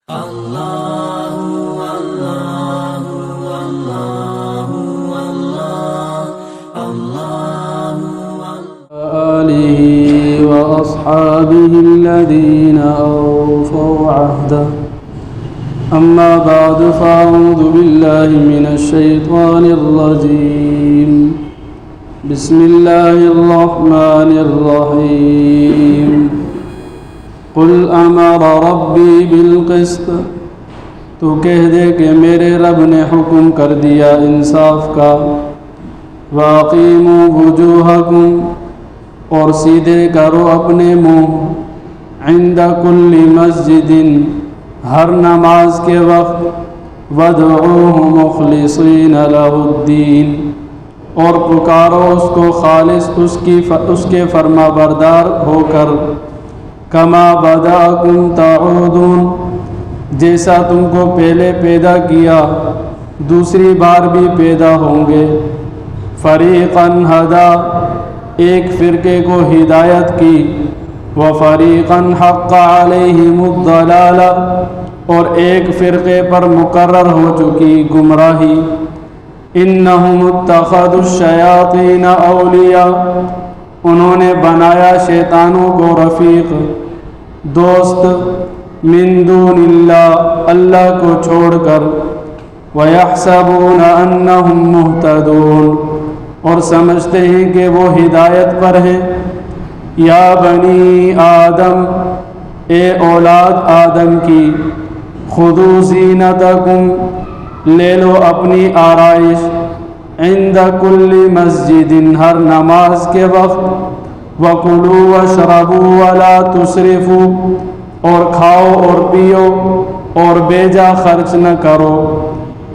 آله وأصحابه الذين أوفوا عهده أما بعد فأعوذ بالله من الشيطان الرجيم بسم الله الرحمن الرحيم قل أمر ربي بالقسط تو کہہ دے کہ میرے رب نے حکم کر دیا انصاف کا وَأَقِيمُوا وُجُوهَكُمْ اور سیدھے کرو اپنے منہ عند کل مسجد ہر نماز کے وقت وَادْعُوهُ مُخْلِصِينَ لَهُ الدِّينَ اور پکارو اس کو خالص اس کے فرما بردار ہو کر کما بدأکم تعودون جیسا تم کو پہلے پیدا کیا دوسری بار بھی پیدا ہوں گے فریقاً ہدا ایک فرقے کو ہدایت کی وفریقاً حق علیہم الضلالہ اور ایک فرقے پر مقرر ہو چکی گمراہی انہم اتخذوا الشیاطین اولیاء انہوں نے بنایا شیطانوں کو رفیق دوست من دون اللہ کو چھوڑ کر وَيَحْسَبُونَ أَنَّهُمْ مُهْتَدُونَ اور سمجھتے ہیں کہ وہ ہدایت پر ہیں یا بنی آدم اے اولاد آدم کی خُذُوا زِینَتَکُمْ لے لو اپنی آرائش عند کل مسجد ہر نماز کے وقت وَكُلُوا وَاشْرَبُوا وَلَا تُسْرِفُوا اور کھاؤ اور پیو اور بیجا خرچ نہ کرو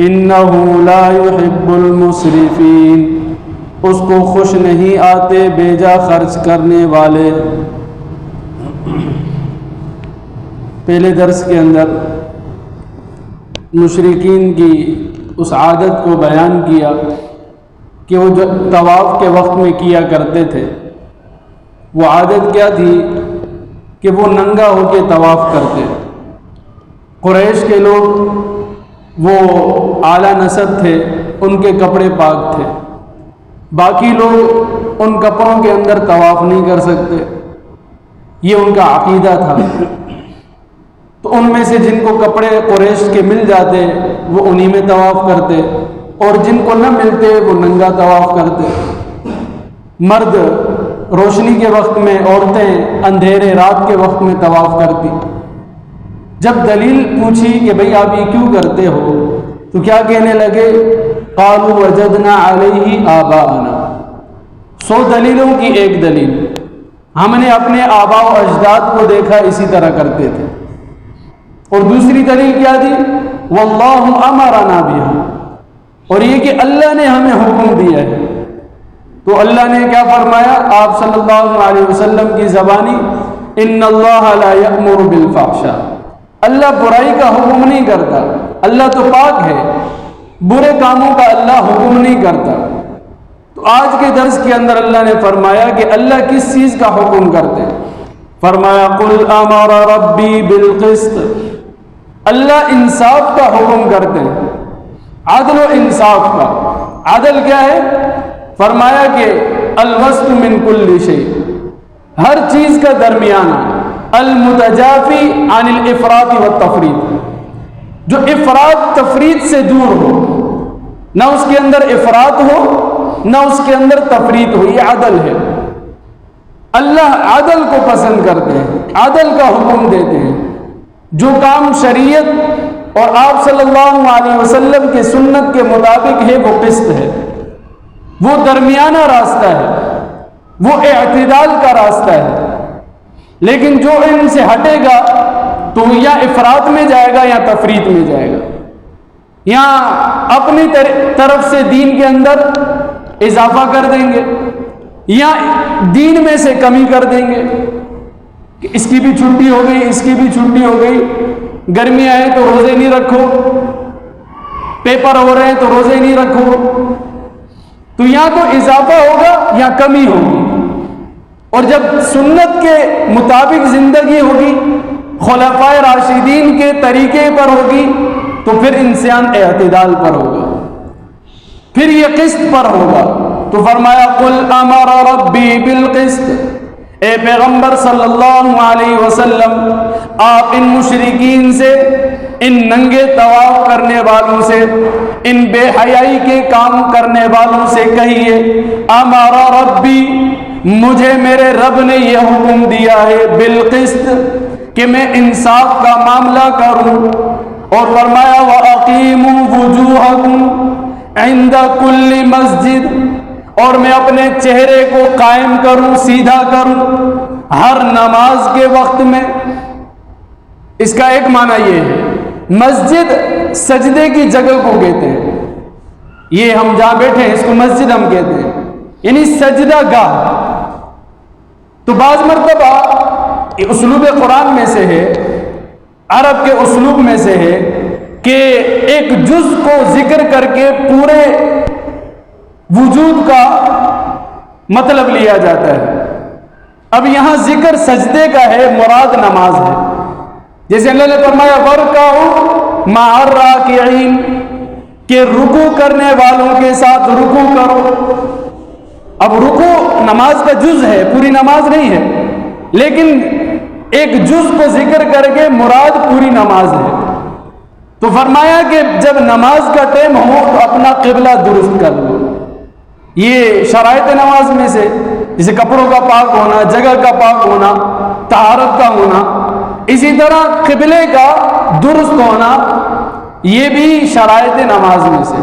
انہ لا يحب المسرفین اس کو خوش نہیں آتے بیجا خرچ کرنے والے۔ پہلے درس کے اندر مشرکین کی اس عادت کو بیان کیا کہ وہ جو طواف کے وقت میں کیا کرتے تھے وہ عادت کیا تھی کہ وہ ننگا ہو کے طواف کرتے۔ قریش کے لوگ وہ اعلیٰ نسب تھے ان کے کپڑے پاک تھے باقی لوگ ان کپڑوں کے اندر طواف نہیں کر سکتے یہ ان کا عقیدہ تھا تو ان میں سے جن کو کپڑے قریش کے مل جاتے وہ انہی میں طواف کرتے اور جن کو نہ ملتے وہ ننگا طواف کرتے۔ مرد روشنی کے وقت میں عورتیں اندھیرے رات کے وقت میں طواف کرتی۔ جب دلیل پوچھی کہ بھئی آپ یہ کیوں کرتے ہو تو کیا کہنے لگے قالوا وجدنا علیہ آباءنا 100 دلیلوں کی ایک دلیل ہم نے اپنے آباء و اجداد کو دیکھا اسی طرح کرتے تھے اور دوسری دلیل کیا تھی واللہ امرنا بہا اور یہ کہ اللہ نے ہمیں حکم دیا ہے تو اللہ نے کیا فرمایا آپ صلی اللہ علیہ وسلم کی زبانی ان اللہ لا یأمر بالفحشاء اللہ برائی کا حکم نہیں کرتا اللہ تو پاک ہے برے کاموں کا اللہ حکم نہیں کرتا۔ تو آج کے درس کے اندر اللہ نے فرمایا کہ اللہ کس چیز کا حکم کرتے ہیں فرمایا قل امر ربی بالقسط اللہ انصاف کا حکم کرتے ہیں عدل و انصاف کا عدل کیا ہے فرمایا کہ الوسط من کل شیء ہر چیز کا درمیانہ المتجافی عن الافراط والتفریط جو افراط تفریط سے دور ہو نہ اس کے اندر افراط ہو نہ اس کے اندر تفریط ہو یہ عدل ہے۔ اللہ عدل کو پسند کرتے ہیں عدل کا حکم دیتے ہیں جو کام شریعت اور آپ صلی اللہ علیہ وسلم کے سنت کے مطابق ہے وہ قسط ہے وہ درمیانہ راستہ ہے وہ اعتدال کا راستہ ہے لیکن جو ان سے ہٹے گا تو یا افراط میں جائے گا یا تفریط میں جائے گا یا اپنی طرف سے دین کے اندر اضافہ کر دیں گے یا دین میں سے کمی کر دیں گے کہ اس کی بھی چھٹی ہو گئی اس کی بھی چھٹی ہو گئی گرمی آئے تو روزے نہیں رکھو پیپر ہو رہے ہیں تو روزے نہیں رکھو تو یا تو اضافہ ہوگا یا کمی ہوگی اور جب سنت کے مطابق زندگی ہوگی خلفائے راشدین کے طریقے پر ہوگی تو پھر انسان اعتدال پر ہوگا، پھر یہ قسط پر ہوگا۔ تو فرمایا قل امر ربی بالقسط، اے پیغمبر صلی اللہ علیہ وسلم آپ ان مشرکین سے، ان ننگے طواف کرنے والوں سے، ان بے حیائی کے کام کرنے والوں سے کہیے امر ربی، مجھے میرے رب نے یہ حکم دیا ہے بالقسط کہ میں انصاف کا معاملہ کروں، اور فرمایا وَأَقِيمُوا وُجُوهَكُمْ عِنْدَ كُلِّ مَسْجِدٍ، اور میں اپنے چہرے کو قائم کروں، سیدھا کروں ہر نماز کے وقت میں۔ اس کا ایک معنی یہ ہے، مسجد سجدے کی جگہ کو کہتے ہیں، یہ ہم جہاں بیٹھے ہیں اس کو مسجد ہم کہتے ہیں، یعنی سجدہ گاہ۔ تو بعض مرتبہ اسلوب قرآن میں سے ہے، عرب کے اسلوب میں سے ہے کہ ایک جز کو ذکر کر کے پورے وجود کا مطلب لیا جاتا ہے۔ اب یہاں ذکر سجدے کا ہے، مراد نماز ہے۔ جیسے اللہ نے فرمایا وَارْكَعُوا مَعَ الرَّاكِعِينَ، کہ رکوع کرنے والوں کے ساتھ رکوع کرو۔ اب رکوع نماز کا جز ہے، پوری نماز نہیں ہے، لیکن ایک جز کو ذکر کر کے مراد پوری نماز ہے۔ تو فرمایا کہ جب نماز کا ٹائم ہو تو اپنا قبلہ درست کر لو۔ یہ شرائط نماز میں سے، جیسے کپڑوں کا پاک ہونا، جگہ کا پاک ہونا، طہارت کا ہونا، اسی طرح قبلے کا درست ہونا، یہ بھی شرائط نماز میں سے۔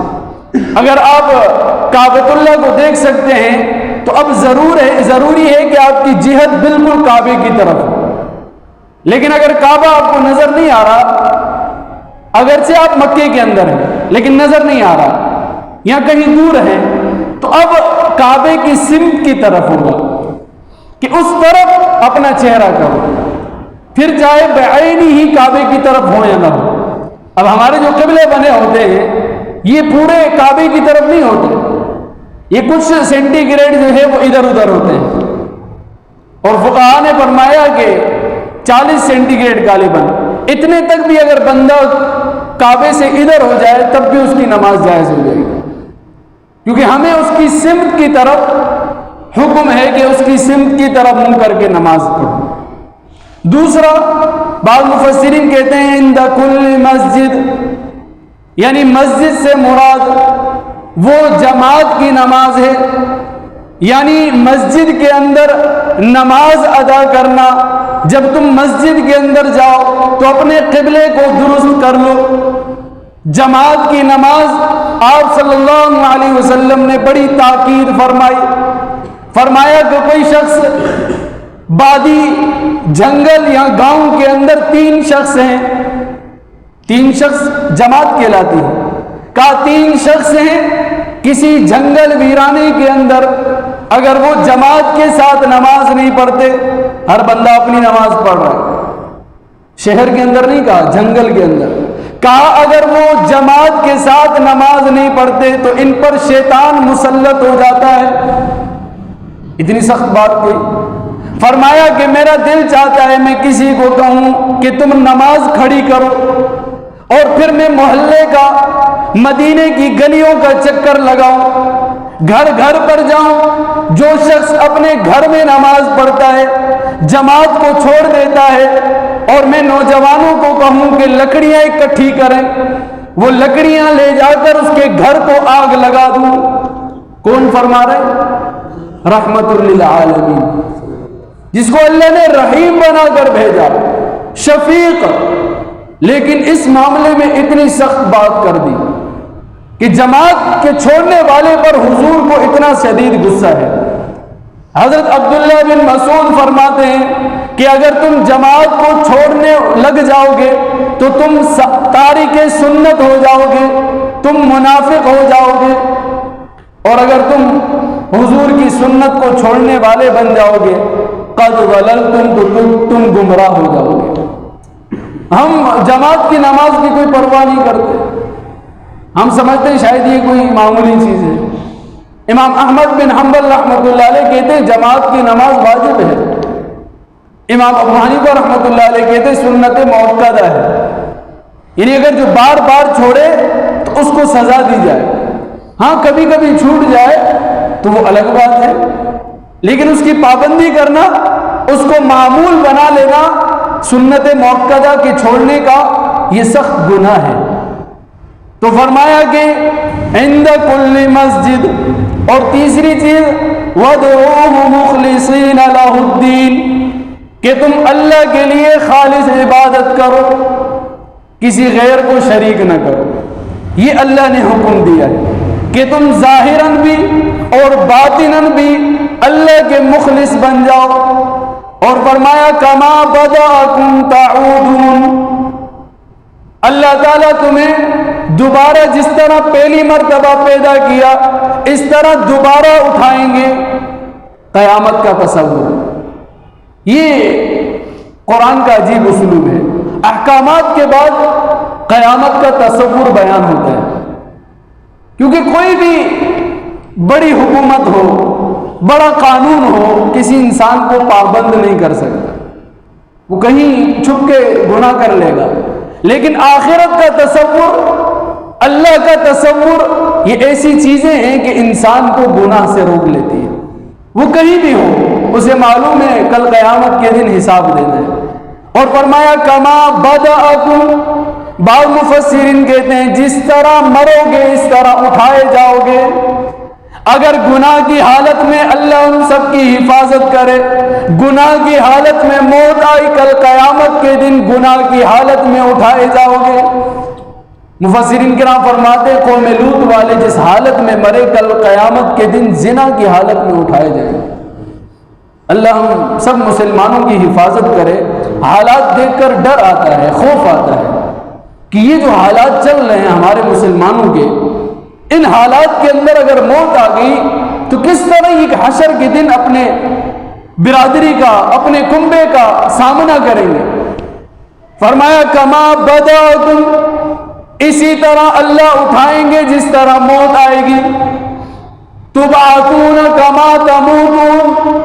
اگر آپ کعبۃ اللہ کو دیکھ سکتے ہیں تو اب ضروری ہے کہ آپ کی جہت بالکل کعبے کی طرف ہو، لیکن اگر کعبہ آپ کو نظر نہیں آ رہا، اگرچہ آپ مکے کے اندر ہیں لیکن نظر نہیں آ رہا یا کہیں دور ہیں، تو اب کعبے کی سمت کی طرف ہوگا کہ اس طرف اپنا چہرہ کرو، پھر چاہے بعینی ہی کعبے کی طرف ہو یا نہ ہو۔ اب ہمارے جو قبلے بنے ہوتے ہیں یہ پورے کعبے کی طرف نہیں ہوتے، یہ کچھ سینٹی گریڈ جو ہے وہ ادھر ادھر ہوتے ہیں، اور فقہاء نے فرمایا کہ 40 سینٹی گریڈ غالباً، اتنے تک بھی اگر بندہ کعبے سے ادھر ہو جائے تب بھی اس کی نماز جائز ہو جائے گی، کیونکہ ہمیں اس کی سمت کی طرف حکم ہے کہ اس کی سمت کی طرف منہ کر کے نماز پڑھو۔ دوسرا، بعض مفسرین کہتے ہیں عند کل مسجد، یعنی مسجد سے مراد وہ جماعت کی نماز ہے، یعنی مسجد کے اندر نماز ادا کرنا۔ جب تم مسجد کے اندر جاؤ تو اپنے قبلے کو درست کر لو۔ جماعت کی نماز آپ صلی اللہ علیہ وسلم نے بڑی تاکید فرمایا کہ کوئی شخص بادی، جنگل یا گاؤں کے اندر 3 شخص ہیں، 3 شخص جماعت کہلاتی ہے، کہا 3 شخص ہیں کسی جنگل ویرانے کے اندر، اگر وہ جماعت کے ساتھ نماز نہیں پڑھتے، ہر بندہ اپنی نماز پڑھ رہا ہے، شہر کے اندر نہیں کہا، جنگل کے اندر کہا، اگر وہ جماعت کے ساتھ نماز نہیں پڑھتے تو ان پر شیطان مسلط ہو جاتا ہے۔ اتنی سخت بات کوئی، فرمایا کہ میرا دل چاہتا ہے میں کسی کو کہوں کہ تم نماز کھڑی کرو، اور پھر میں محلے کا، مدینے کی گلیوں کا چکر لگاؤں، گھر گھر پر جاؤں، جو شخص اپنے گھر میں نماز پڑھتا ہے جماعت کو چھوڑ دیتا ہے، اور میں نوجوانوں کو کہوں کہ لکڑیاں اکٹھی کریں، وہ لکڑیاں لے جا کر اس کے گھر کو آگ لگا دوں۔ کون فرما رہے؟ رحمت للعالمین، جس کو اللہ نے رحیم بنا کر بھیجا، شفیق، لیکن اس معاملے میں اتنی سخت بات کر دی کہ جماعت کے چھوڑنے والے پر حضور کو اتنا شدید غصہ ہے۔ حضرت عبداللہ بن مسعود فرماتے ہیں کہ اگر تم جماعت کو چھوڑنے لگ جاؤ گے تو تم تارک سنت ہو جاؤ گے، تم منافق ہو جاؤ گے، اور اگر تم حضور کی سنت کو چھوڑنے والے بن جاؤ گے قد ضللتم، تو تم گمراہ ہو جاؤ گے۔ ہم جماعت کی نماز کی کوئی پرواہ نہیں کرتے، ہم سمجھتے ہیں شاید یہ کوئی معمولی چیز ہے۔ امام احمد بن حنبل رحمۃ اللہ علیہ کہتے ہیں جماعت کی نماز واجب ہے، امام ابو حنیفہ رحمۃ اللہ علیہ کہتے ہیں سنت مؤکدہ ہے، یعنی اگر جو بار بار چھوڑے تو اس کو سزا دی جائے، ہاں کبھی کبھی چھوٹ جائے تو وہ الگ بات ہے، لیکن اس کی پابندی کرنا، اس کو معمول بنا لینا سنت مؤکدہ کے چھوڑنے کا یہ سخت گناہ ہے۔ تو فرمایا کہ عند کل مسجد، اور تیسری چیز وَادْعُوهُ مُخْلِصِينَ لَهُ الدِّينَ، کہ تم اللہ کے لیے خالص عبادت کرو، کسی غیر کو شریک نہ کرو۔ یہ اللہ نے حکم دیا ہے کہ تم ظاہراً بھی اور باطناً بھی اللہ کے مخلص بن جاؤ، اور فرمایا کما بدأکم تعودون، اللہ تعالیٰ تمہیں دوبارہ جس طرح پہلی مرتبہ پیدا کیا اس طرح دوبارہ اٹھائیں گے۔ قیامت کا تصور، یہ قرآن کا عجیب اسلوب ہے، احکامات کے بعد قیامت کا تصور بیان ہوتا ہے، کیونکہ کوئی بھی بڑی حکومت ہو، بڑا قانون ہو، کسی انسان کو پابند نہیں کر سکتا، وہ کہیں چھپ کے گناہ کر لے گا، لیکن آخرت کا تصور، اللہ کا تصور، یہ ایسی چیزیں ہیں کہ انسان کو گناہ سے روک لیتی ہے۔ وہ کہیں بھی ہو اسے معلوم ہے کل قیامت کے دن حساب دینا ہے۔ اور فرمایا کما بدأکم، بعض مفسرین کہتے ہیں جس طرح مرو گے اس طرح اٹھائے جاؤ گے۔ اگر گناہ کی حالت میں اللہ ان سب کی حفاظت کرے، گناہ کی حالت میں موت آئی، کل قیامت کے دن گناہ کی حالت میں اٹھائے جاؤ گے۔ مفسرین کرام فرماتے ہیں قوم لوط والے جس حالت میں مرے کل قیامت کے دن زنا کی حالت میں اٹھائے جائیں گے۔ اللہ ہم سب مسلمانوں کی حفاظت کرے۔ حالات دیکھ کر ڈر آتا ہے، خوف آتا ہے کہ یہ جو حالات چل رہے ہیں ہمارے مسلمانوں کے، ان حالات کے اندر اگر موت آ گئی تو کس طرح ایک حشر کے دن اپنے برادری کا، اپنے کنبے کا سامنا کریں گے۔ فرمایا کما بدأکم، اسی طرح اللہ اٹھائیں گے جس طرح موت آئے گی۔ تبعثون کما تموتون،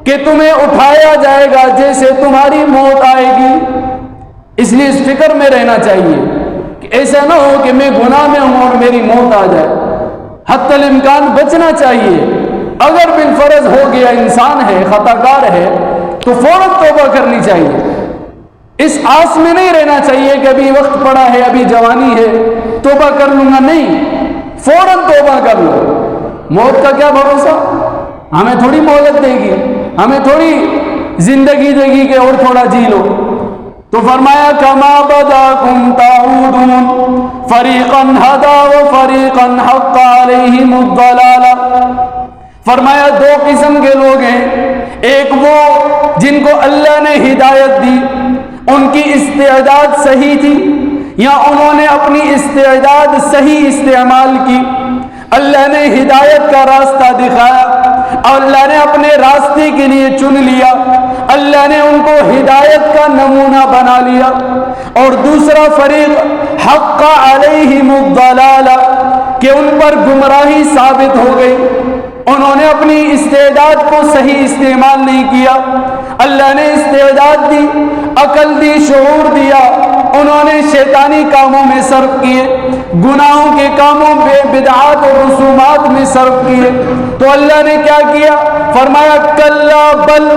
کہ تمہیں اٹھایا جائے گا جیسے تمہاری موت آئے گی۔ اس لیے اس فکر میں رہنا چاہیے کہ ایسا نہ ہو کہ میں گناہ میں ہوں اور میری موت آ جائے، حتی الامکان بچنا چاہیے۔ اگر بالفرض ہو گیا، انسان ہے، خطا کار ہے، تو فوراً توبہ کرنی چاہیے۔ اس آس میں نہیں رہنا چاہیے کہ ابھی وقت پڑا ہے، ابھی جوانی ہے، توبہ کر لوں گا، نہیں، فوراً توبہ کر لو۔ موت کا کیا بھروسہ، ہمیں تھوڑی مہلت دے گی، ہمیں تھوڑی زندگی دے گی کہ اور تھوڑا جی لو۔ تو فرمایا کما بدأکم تعودون فریقا ہدی وفریقا حق علیہم الضلالہ۔ فرمایا دو قسم کے لوگ ہیں، ایک وہ جن کو اللہ نے ہدایت دی، ان کی استعداد صحیح تھی یا انہوں نے اپنی استعداد صحیح استعمال کی، اللہ نے ہدایت کا راستہ دکھایا، اللہ نے اپنے راستے کے لیے چن لیا، اللہ نے ان کو ہدایت کا نمونہ بنا لیا۔ اور دوسرا فریق حق علیہم الضلالہ، کہ ان پر گمراہی ثابت ہو گئی، انہوں نے اپنی استعداد کو صحیح استعمال نہیں کیا، اللہ نے استعداد دی، عقل دی، شعور دیا، انہوں نے شیطانی کاموں میں صرف کیے، گناہوں کے کاموں میں، بدعات اور رسومات میں صرف کیے، تو اللہ نے کیا کیا؟ فرمایا کلا بل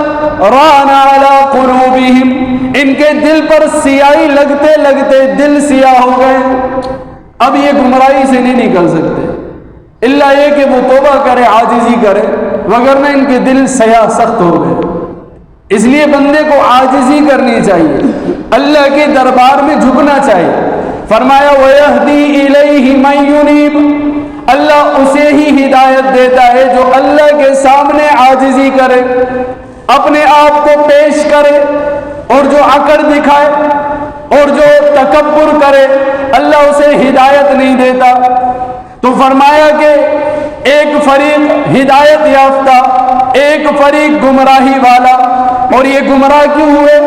ران علی قلوبہم، ان کے دل پر سیاہی لگتے لگتے دل سیاہ ہو گئے، اب یہ گمراہی سے نہیں نکل سکتے، اللہ یہ کہ وہ توبہ کرے، عاجزی کرے، وگرنہ ان کے دل سیاہ سخت ہو گئے۔ اس لیے بندے کو عاجزی کرنی چاہیے، اللہ کے دربار میں جھکنا چاہیے۔ فرمایا وَيَهْدِي إِلَيْهِ مَن يُنِيبُ، اللہ اسے ہی ہدایت دیتا ہے جو اللہ کے سامنے عاجزی کرے، اپنے آپ کو پیش کرے، اور جو عقل دکھائے اور جو تکبر کرے اللہ اسے ہدایت نہیں دیتا۔ تو فرمایا کہ ایک فریق ہدایت یافتہ، ایک فریق گمراہی والا، اور یہ گمراہ کیوں ہوئے؟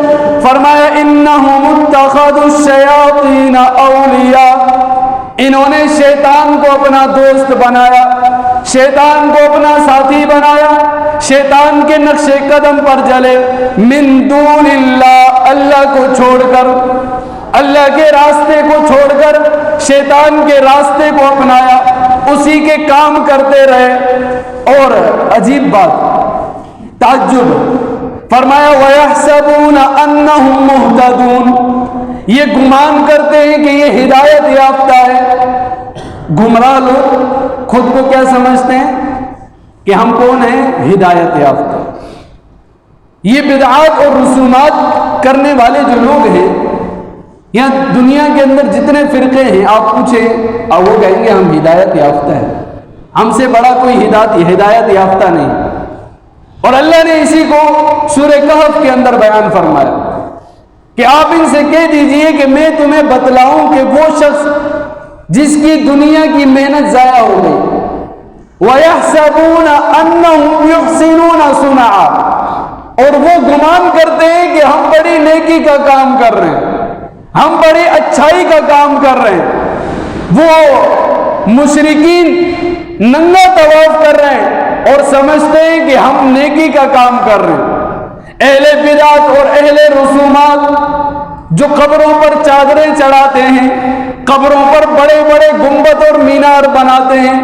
فرمایا انہم اتخذوا الشیاطین اولیاء، انہوں نے شیطان کو اپنا دوست بنایا، شیطان کو اپنا ساتھی بنایا، شیطان کے نقش قدم پر چلے، من دون اللہ، اللہ کو چھوڑ کر، اللہ کے راستے کو چھوڑ کر شیطان کے راستے کو اپنایا، اسی کے کام کرتے رہے۔ اور عجیب بات، تعجب، فرمایا وَيَحْسَبُونَ أَنَّهُمْ مُهْتَدُونَ، یہ گمان کرتے ہیں کہ یہ ہدایت یافتہ ہے۔ گمراہ لوگ خود کو کیا سمجھتے ہیں کہ ہم کون ہیں؟ ہدایت یافتہ۔ یہ بدعات اور رسومات کرنے والے جو لوگ ہیں، یہاں دنیا کے اندر جتنے فرقے ہیں آپ پوچھیں اور وہ کہیں گے ہم ہدایت یافتہ ہیں، ہم سے بڑا کوئی ہدایت یافتہ نہیں۔ اور اللہ نے اسی کو سورہ کہف کے اندر بیان فرمایا کہ آپ ان سے کہہ دیجئے کہ میں تمہیں بتلاؤں کہ وہ شخص جس کی دنیا کی محنت ضائع ہو گئی، وَيَحْسَبُونَ أَنَّهُمْ يُحْسِنُونَ صُنْعًا، اور وہ گمان کرتے ہیں کہ ہم بڑی نیکی کا کام کر رہے ہیں، ہم بڑی اچھائی کا کام کر رہے ہیں۔ وہ مشرکین ننگا طواف کر رہے ہیں اور سمجھتے ہیں کہ ہم نیکی کا کام کر رہے ہیں۔ اہل بدعت اور اہل رسومات جو قبروں پر چادریں چڑھاتے ہیں، قبروں پر بڑے بڑے گنبد اور مینار بناتے ہیں،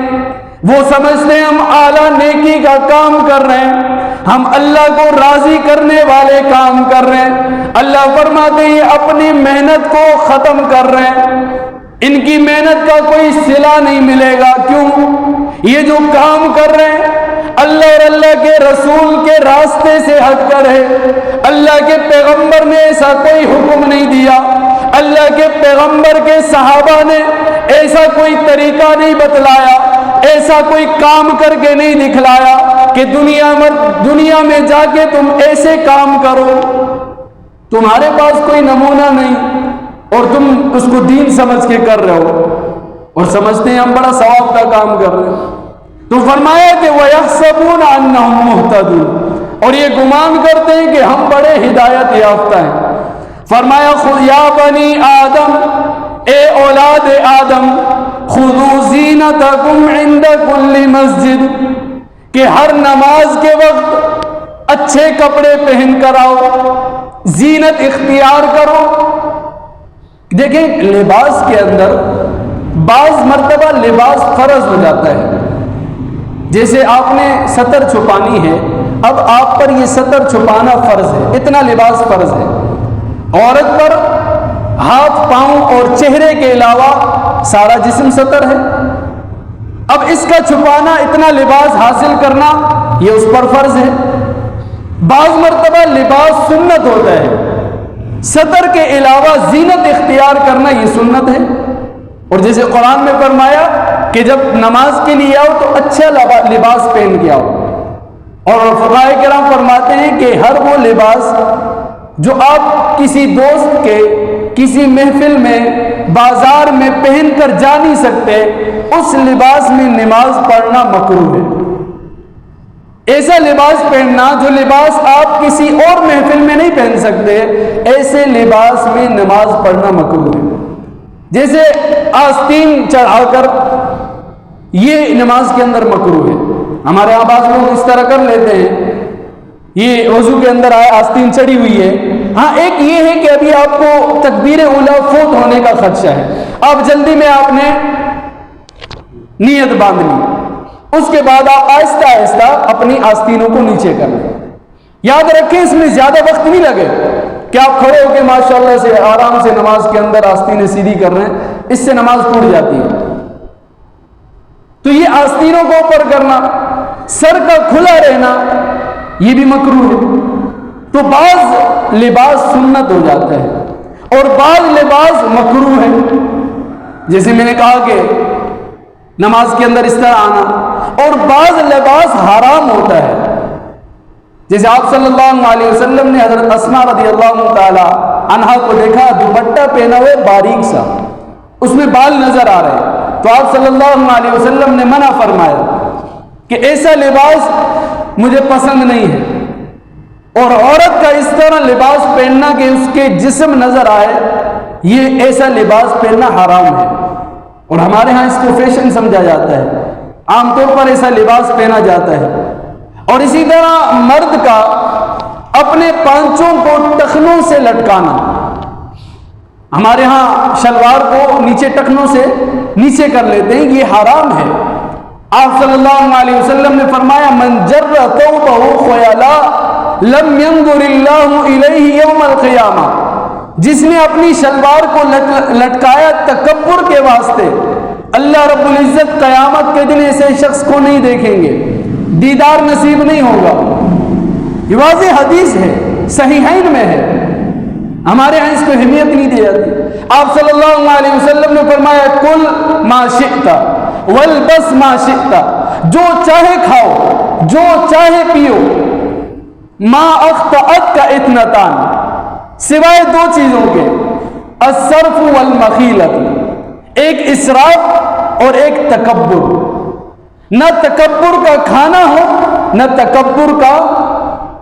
وہ سمجھتے ہیں ہم اعلیٰ نیکی کا کام کر رہے ہیں، ہم اللہ کو راضی کرنے والے کام کر رہے ہیں۔ اللہ فرماتے ہیں اپنی محنت کو ختم کر رہے ہیں، ان کی محنت کا کوئی صلہ نہیں ملے گا۔ کیوں؟ یہ جو کام کر رہے ہیں اللہ اور اللہ کے رسول کے راستے سے ہٹ کر ہے۔ اللہ کے پیغمبر نے ایسا کوئی حکم نہیں دیا، اللہ کے پیغمبر کے صحابہ نے ایسا کوئی طریقہ نہیں بتلایا، ایسا کوئی کام کر کے نہیں دکھلایا کہ دنیا میں جا کے تم ایسے کام کرو۔ تمہارے پاس کوئی نمونہ نہیں اور تم اس کو دین سمجھ کے کر رہے ہو اور سمجھتے ہیں ہم بڑا ثواب کا کام کر رہے ہیں۔ تو فرمایا کہ وَيَحْسَبُونَ أَنَّهُمْ مُهْتَدُونَ، اور یہ گمان کرتے ہیں کہ ہم بڑے ہدایت یافتہ ہیں۔ فرمایا یا بنی آدم، اے اولاد آدم، خُذُوا زِینَتَکُمْ عِنْدَ کُلِّ مسجد، کہ ہر نماز کے وقت اچھے کپڑے پہن کر آؤ، زینت اختیار کرو۔ دیکھیں لباس کے اندر بعض مرتبہ لباس فرض ہو جاتا ہے، جیسے آپ نے سطر چھپانی ہے، اب آپ پر یہ سطر چھپانا فرض ہے، اتنا لباس فرض ہے۔ عورت پر ہاتھ، پاؤں اور چہرے کے علاوہ سارا جسم سطر ہے، اب اس کا چھپانا، اتنا لباس حاصل کرنا یہ اس پر فرض ہے۔ بعض مرتبہ لباس سنت ہوتا ہے، سطر کے علاوہ زینت اختیار کرنا یہ سنت ہے۔ اور جیسے قرآن میں فرمایا کہ جب نماز کے لیے آؤ تو اچھا لباس پہن کے آؤ، اور فقہاء کرام فرماتے ہیں کہ ہر وہ لباس جو آپ کسی دوست کے کسی محفل میں بازار میں پہن کر جا نہیں سکتے، اس لباس میں نماز پڑھنا مکروہ ہے۔ ایسا لباس پہننا جو لباس آپ کسی اور محفل میں نہیں پہن سکتے، ایسے لباس میں نماز پڑھنا مکروہ ہے۔ جیسے آستین چڑھا کر، یہ نماز کے اندر مکروہ ہے۔ ہمارے یہاں بعض لوگ اس طرح کر لیتے ہیں، یہ وضو کے اندر آستین چڑھی ہوئی ہے۔ ہاں ایک یہ ہے کہ ابھی آپ کو تکبیر اولیٰ فوت ہونے کا خدشہ ہے، آپ جلدی میں آپ نے نیت باندھ لی، اس کے بعد آپ آہستہ آہستہ اپنی آستینوں کو نیچے کر لیں۔ یاد رکھیں اس میں زیادہ وقت نہیں لگے کہ آپ کھڑے ہو کے ماشاءاللہ سے آرام سے نماز کے اندر آستینیں سیدھی کر رہے ہیں، اس سے نماز ٹوٹ جاتی ہے۔ تو یہ آستینوں کو اوپر کرنا، سر کا کھلا رہنا، یہ بھی مکروہ ہے۔ تو بعض لباس سنت ہو جاتا ہے اور بعض لباس مکروہ ہے، جیسے میں نے کہا کہ نماز کے اندر اس طرح آنا، اور بعض لباس حرام ہوتا ہے، جیسے آپ صلی اللہ علیہ وسلم نے حضرت اسماء رضی اللہ تعالی عنہا کو دیکھا دوپٹہ پہنا ہوئے باریک سا، اس میں بال نظر آ رہے ہیں، تو آپ صلی اللہ علیہ وسلم نے منع فرمایا کہ ایسا لباس مجھے پسند نہیں ہے، اور عورت کا اس طرح لباس پہننا کہ اس کے جسم نظر آئے، یہ ایسا لباس پہننا حرام ہے۔ اور ہمارے ہاں اس کو فیشن سمجھا جاتا ہے عام طور پر ایسا لباس پہنا جاتا ہے. اور اسی طرح مرد کا اپنے پانچوں کو ٹخنوں سے لٹکانا. ہمارے ہاں شلوار کو نیچے ٹخنوں سے نیچے کر لیتے ہیں، یہ حرام ہے. آپ صلی اللہ علیہ وسلم نے فرمایا من جر ثوبہ خیلا لم ينظر اللہ الیہ یوم القیامہ. جس نے اپنی شلوار کو لٹکایا تکبر کے واسطے، اللہ رب العزت قیامت کے دن ایسے شخص کو نہیں دیکھیں گے، دیدار نصیب نہیں ہوگا. یہ واضح حدیث ہے، صحیحین میں ہے. ہمارے یہاں اس کو اہمیت نہیں دی جاتی. آپ صلی اللہ علیہ وسلم نے فرمایا کل ما شئت والبس ما شئت، جو چاہے کھاؤ، جو چاہے پیو. ما اخطأت کا اثنتان، سوائے دو چیزوں کے، الصرف والمخیلت، ایک اسراف اور ایک تکبر. نہ تکبر کا کھانا ہو، نہ تکبر کا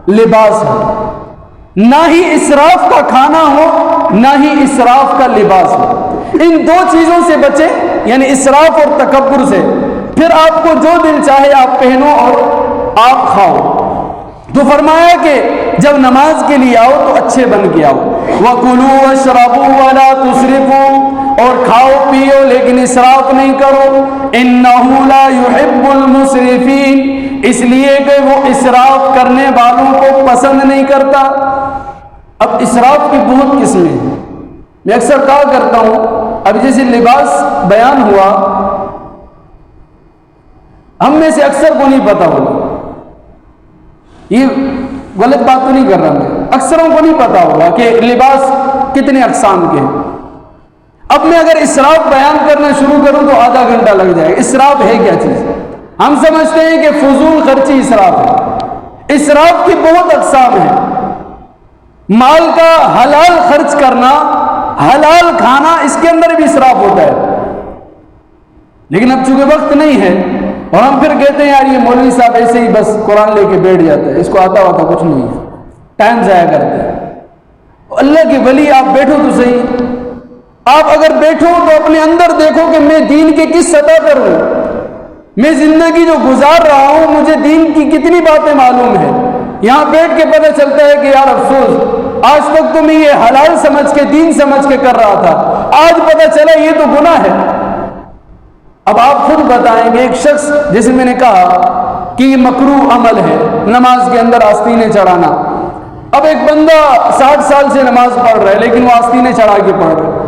لباس ہو. نہ ہی اسراف کا کھانا ہو، نہ ہی اسراف کا لباس ہو. ان دو چیزوں سے بچیں، یعنی اسراف اور تکبر سے. پھر آپ کو جو دل چاہے آپ پہنو اور آپ کھاؤ. تو فرمایا کہ جب نماز کے لیے آؤ تو اچھے بن کے آؤ. وَكُلُوا وَاشْرَبُوا وَلَا تُسْرِفُوا، اور کھاؤ پیو لیکن اسراف نہیں کرو. إِنَّهُ لَا يُحِبُّ الْمُسْرِفِينَ، اس لیے کہ وہ اسراف کرنے والوں کو پسند نہیں کرتا. اب اسراف کی بہت قسمیں ہیں. میں اکثر کہا کرتا ہوں، اب جیسے لباس بیان ہوا، ہم میں سے اکثر کو نہیں پتا ہوگا. یہ غلط بات تو نہیں کر رہا میں، اکثروں کو نہیں پتا ہوگا کہ لباس کتنے اقسام کے ہیں. اب میں اگر اسراف بیان کرنا شروع کروں تو آدھا گھنٹہ لگ جائے گا. اسراف ہے کیا چیز؟ ہم سمجھتے ہیں کہ فضول خرچی اسراف ہے. اسراف کی بہت اقسام ہیں. مال کا حلال خرچ کرنا، حلال کھانا، اس کے اندر بھی اسراف ہوتا ہے. لیکن اب چونکہ وقت نہیں ہے اور ہم پھر کہتے ہیں یار یہ مولوی صاحب ایسے ہی بس قرآن لے کے بیٹھ جاتا ہے، اس کو آتا ہوتا کچھ نہیں ہے، ٹائم ضائع کرتے ہیں. اللہ کے ولی آپ بیٹھو تو صحیح. آپ اگر بیٹھو تو اپنے اندر دیکھو کہ میں دین کے کس سطح پر ہوں. میں زندگی جو گزار رہا ہوں مجھے دین کی کتنی باتیں معلوم ہیں. یہاں بیٹھ کے پتہ چلتا ہے کہ یار افسوس، آج تک تو میں یہ حلال سمجھ کے دین سمجھ کے کر رہا تھا، آج پتہ چلا یہ تو گناہ ہے. اب آپ خود بتائیں گے، ایک شخص جیسے میں نے کہا کہ یہ مکروہ عمل ہے نماز کے اندر آستینیں چڑھانا. اب ایک بندہ 60 سال سے نماز پڑھ رہا ہے لیکن وہ آستینیں چڑھا کے پڑھ رہا ہے.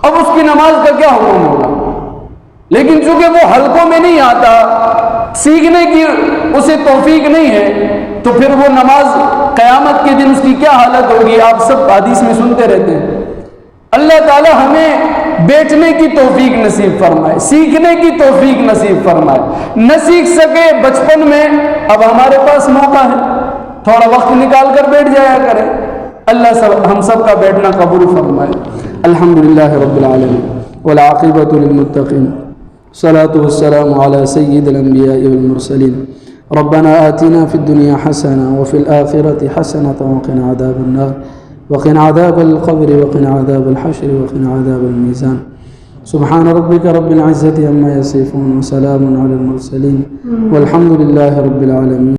اب اس کی نماز کا کیا حکم ہوگا؟ لیکن چونکہ وہ حلقوں میں نہیں آتا، سیکھنے کی اسے توفیق نہیں ہے، تو پھر وہ نماز قیامت کے دن اس کی کیا حالت ہوگی؟ آپ سب حدیث میں سنتے رہتے ہیں. اللہ تعالی ہمیں بیٹھنے کی توفیق نصیب فرمائے، سیکھنے کی توفیق نصیب فرمائے. نہ سیکھ سکے بچپن میں، اب ہمارے پاس موقع ہے، تھوڑا وقت نکال کر بیٹھ جایا کریں. اللہ ہم سب کا بیٹھنا قبول فرمائے. الحمدللہ رب العالمین والعاقبۃ للمتقین، الصلاة والسلام على سید الانبیاء والمرسلین. ربنا آتنا فی الدنیا حسنة وفی الآخرة حسنة وقنا عذاب النار وقنا عذاب القبر وقنا عذاب الحشر وقنا عذاب الميزان. سبحان ربك رب العزة عما يصفون وسلام على المرسلين والحمد لله رب العالمين.